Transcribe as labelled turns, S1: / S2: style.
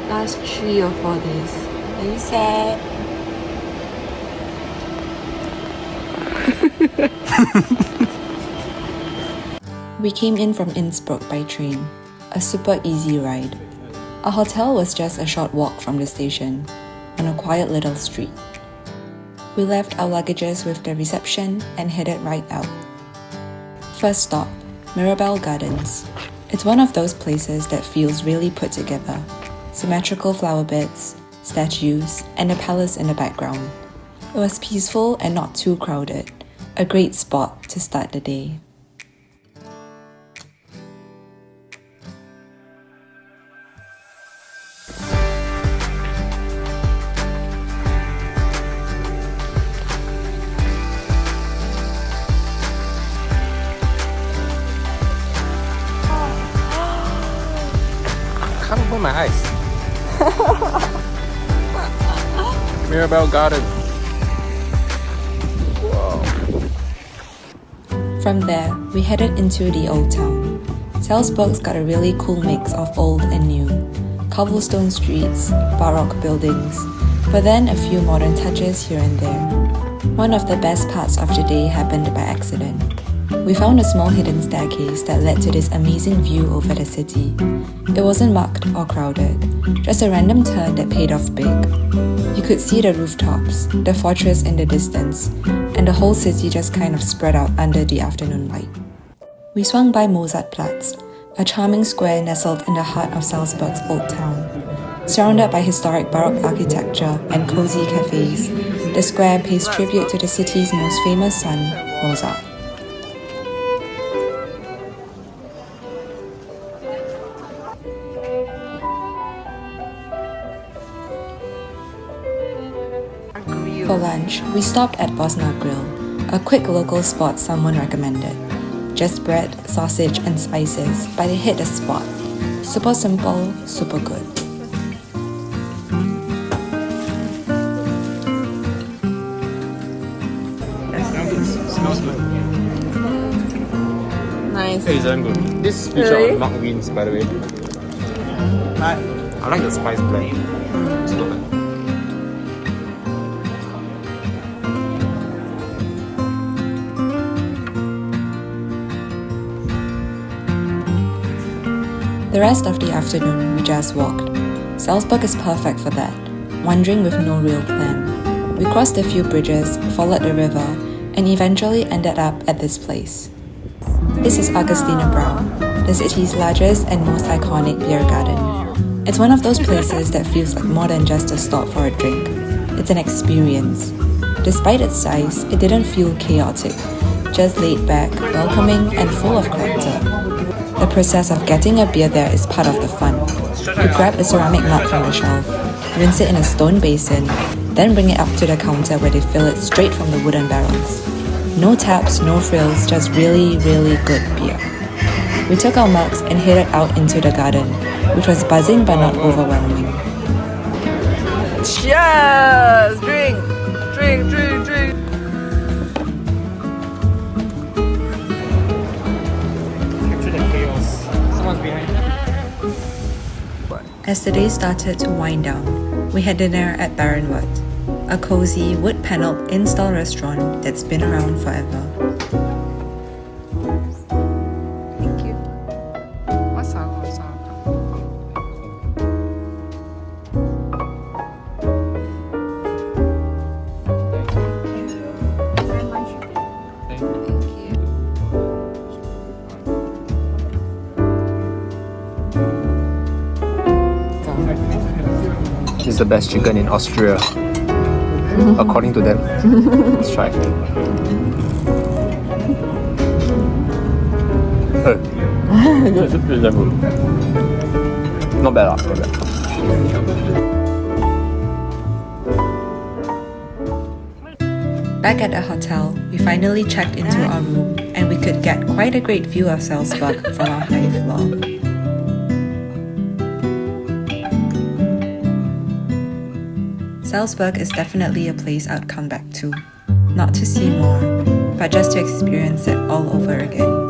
S1: Last 3 or 4 days. Are you sad? We came in from Innsbruck by train. A super easy ride. Our hotel was just a short walk from the station, on a quiet little street. We left our luggages with the reception and headed right out. First stop, Mirabell Gardens. It's one of those places that feels really put together. Symmetrical flower beds, statues, and a palace in the background. It was peaceful and not too crowded. A great spot to start the day.
S2: Can't open my eyes. Mirabell Garden. Wow.
S1: From there, we headed into the Old Town. Salzburg's got a really cool mix of old and new. Cobblestone streets, Baroque buildings, but then a few modern touches here and there. One of the best parts of the day happened by accident. We found a small hidden staircase that led to this amazing view over the city. It wasn't marked or crowded, just a random turn that paid off big. You could see the rooftops, the fortress in the distance, and the whole city just kind of spread out under the afternoon light. We swung by Mozart Platz, a charming square nestled in the heart of Salzburg's Old Town. Surrounded by historic Baroque architecture and cozy cafes, the square pays tribute to the city's most famous son, Mozart. For lunch, we stopped at Bosna Grill, a quick local spot someone recommended. Just bread, sausage, and spices, but it hit the spot. Super simple, super good.
S2: Smells good.
S1: Nice.
S2: Hey, it's damn good. This feature
S1: Really?
S2: on Mark Wins, by the way. I like the spice blend. It's not bad.
S1: The rest of the afternoon, we just walked. Salzburg is perfect for that, wandering with no real plan. We crossed a few bridges, followed the river, and eventually ended up at this place. This is Augustiner Bräu, the city's largest and most iconic beer garden. It's one of those places that feels like more than just a stop for a drink. It's an experience. Despite its size, it didn't feel chaotic, just laid back, welcoming, and full of character. The process of getting a beer there is part of the fun. You grab a ceramic mug from the shelf, rinse it in a stone basin, then bring it up to the counter where they fill it straight from the wooden barrels. No taps, no frills, just really, really good beer. We took our mugs and headed out into the garden, which was buzzing but not overwhelming. Cheers! Drink! Drink, drink, drink! As the day started to wind down, we had dinner at Bärenwirt, a cozy, wood-paneled in-stall restaurant that's been around forever. Thank you.
S2: This is the best chicken in Austria, according to them. Let's try. It's damn good. Not bad, not bad.
S1: Back at the hotel, we finally checked into our room and we could get quite a great view of Salzburg from our high floor. Salzburg is definitely a place I'd come back to, not to see more, but just to experience it all over again.